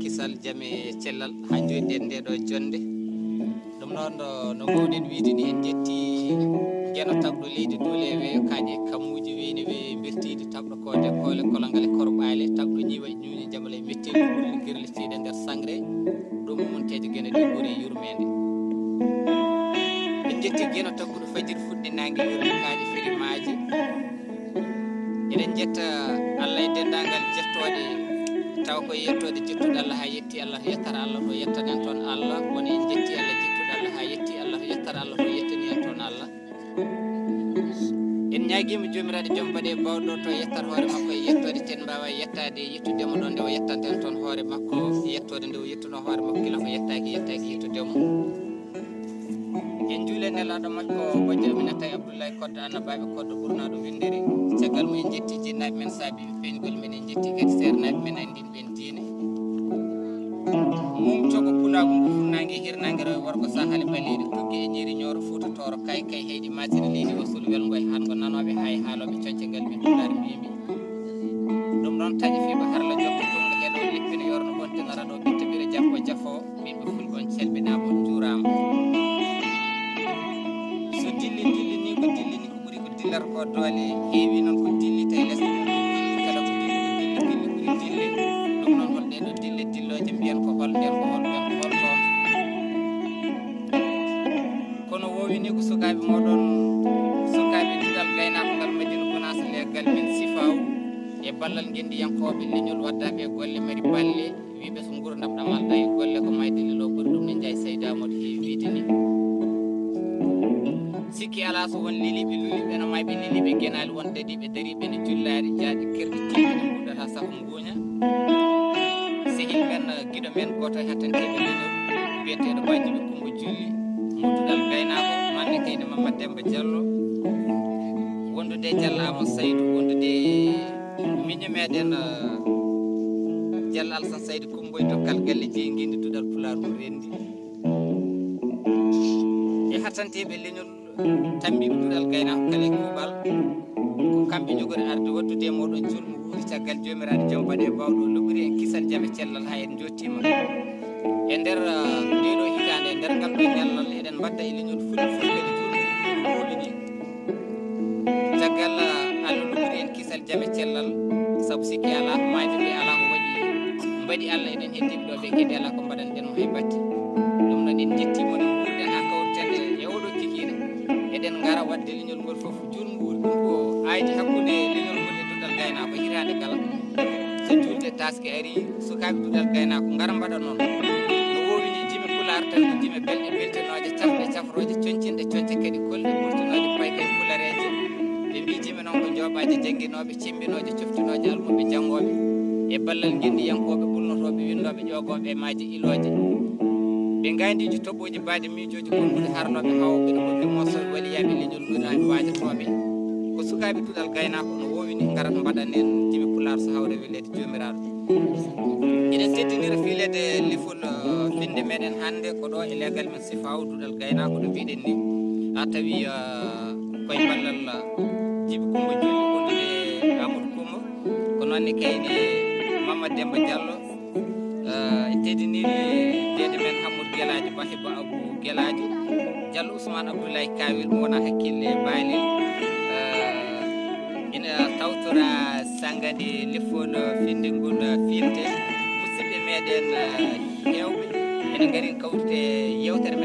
kisal jame cellal ha joɗiɗen nde ɗo jonde ɗum noon no mbawɗen wiide ni en jetti jeno tabɗo leydi duulewe kaaƴe kammuji wini we bertide tabɗo kode kole kolongal e korɓale tabɗo ñiwa ñuñi jamala e mettide ɓurɗe girlitiɗe nder sangre ɗum monteje guene ɗe ɓuuri yurmede en jetti gueno tabɓuɗo fajiri fuɗɗi nangue yurmi kaaƴe firimaji eɗen jetta Allah e dendagal jettoɗe taw ko yettode jettuɗo Allah ha yetti Allah to yettara Allah to yettanen toon Allah woni en jetti Allah jettuɗo Allah ha yetti Allah to yettara Allah to yettani en toon Allah en ñaguima jomiraɗo joom baɗe bawɗo to yettat hoore makko e yettode ten mbawa yettade yettudemo ɗo nde o yettanten toon hoore makko yettode nde o yettuno hoore makko gila ko yettaki yettudemo en juule nelaɗo makko bojjo aminata e Abdoulaye Koddo annabaɓe Koddo ɓurnaɗo windiri caggal mo en jetti jinnaɓe men saabi feñgol men en jetti kadi sernaɓe men andin ɓen diine mum cogo pulago ngu funnague hirnague rewe worgo sahali ɓaleɗi tuggue e ñiri ñoro Fouta Toro kay heyɗi masina leydi wasul welgo e hango nanoɓe hay haaloɓe conce ngal min ɗuɗari mbimi ɗum noon taƴi fiɓe harla jokko tunga heɗo lippino yorno gontenara ɗo ɓittaɓire jappo jafo ɓiɓe fulɓon celɓinama jurama so dilli ni ko ɓuuri ko dillar ko doole heewi noon ko dilli tawi lesɗe dilli kala ko dilli ɓuuri dilli ɗum noon hol ɗeɗo dilloje mbiyen ko hol nden ko hol ɓen ko hol toon kono wowi ni ko sukaɓe moɗon sukaɓe duɗal gaynakogal Madina Gounass leggal min sifaw e ballal gendiyankoɓe leñol waddaɓe golle mari balle wiɓe so gurdam ɗamal ɗa e golle ko mayde lilo ɓuuri ɗum ne jayi Seydamoɗo heewi wiide ni sikki ala so won liliɓe luliɓe no mayɓe liliɓe guenali won dadiɓe dariɓe ne jullari jaaɗi kerɗi tiɗi ne mbuɗata saahu nguña sehil men guiɗo men goto e hattanteɓe leñol biyeteɗo Badjiɓe Coumba Julli mudduɗal gaynako manne kayne Mamadou Demba Diallo wondude Diallo Amadou Saydou wondude miño meɗen Diallo Alassane Saydou Coumboy dokkal galle jeeyi guindi duɗal Pulaar mo rendi e hattanteɓe leñol tambiɓe duɗal gaynako kala e kuuɓal ko kamɓe jogori arde waddude e moɗon julmu wuuri caggal jomiraɗo joom baɗe bawɗo luɓiri en kisal jaame cellal ha en jottima e nder ndeɗo hitande e nder ngal ɗo ñallal eɗen mbadda e leñol fulkade julmuɗi caggal Allah luɓiri en kisal jaame cellal saabu sikki ala mayɓe ɓe ala ko waɗi mbaɗi Allah eɗen heddiɓe ɗo ɓe kadi ala ko mbaɗanɗen mo hay batti ɗum noon en jettimo ne ɓurɗen ha kawrutende e oɗo kikine eɗen gara wadde leñol ngol foof julnguuri ɗum ko aydi hakkude leñol ngol e duɗal gaynako hirade kala so julde taske ari sukaɓe duɗal gaynako gara mbaɗa noon no wowini jimi Pulaar tan ko jimi belɗe beltinoje cafɗe cafroje concinɗe conce kadi kolɗe ɓurtinoje paykay pulareje ɓe mbi jimi noon ko joɓaji jangguinoɓe cimbinoje coftinoje almuɓe janggoɓe e ballal guendiyankoɓe ɓulnotoɓe windoɓe ƴogoɓe e maaje iloje ɓe gandiji toɓoji baade miijoji gonɗude harnoɓe hawɓe ɗo gonɓe mosoɓe waliyaɓe leñol ɗuɗaɓe wajotoɓe ko sukaɓe duɗal gaynako no wowini garat mbaɗanen jimi Pulaar so hawre welede jomiraɗo eɗen teddinira filede lifol finde meɗen hande ko ɗo e leggal men sifaw duɗal gaynako ɗo mbiɗen ni ha tawi koye ballal Djiby Coumba Julli wondude Amadou Coumba ko noonne kayne Mamadou Demba Diallo e teddiniri dede men Hamadou Gueladio Bahiba Abou Gueladio Diallo Ousmane Abdoulaye Kawil mo wona hakkille baalel ina tawtora sangade lefol finde ngol filte musidɓe meɗen hewɓe ene gaari kawrite yewtere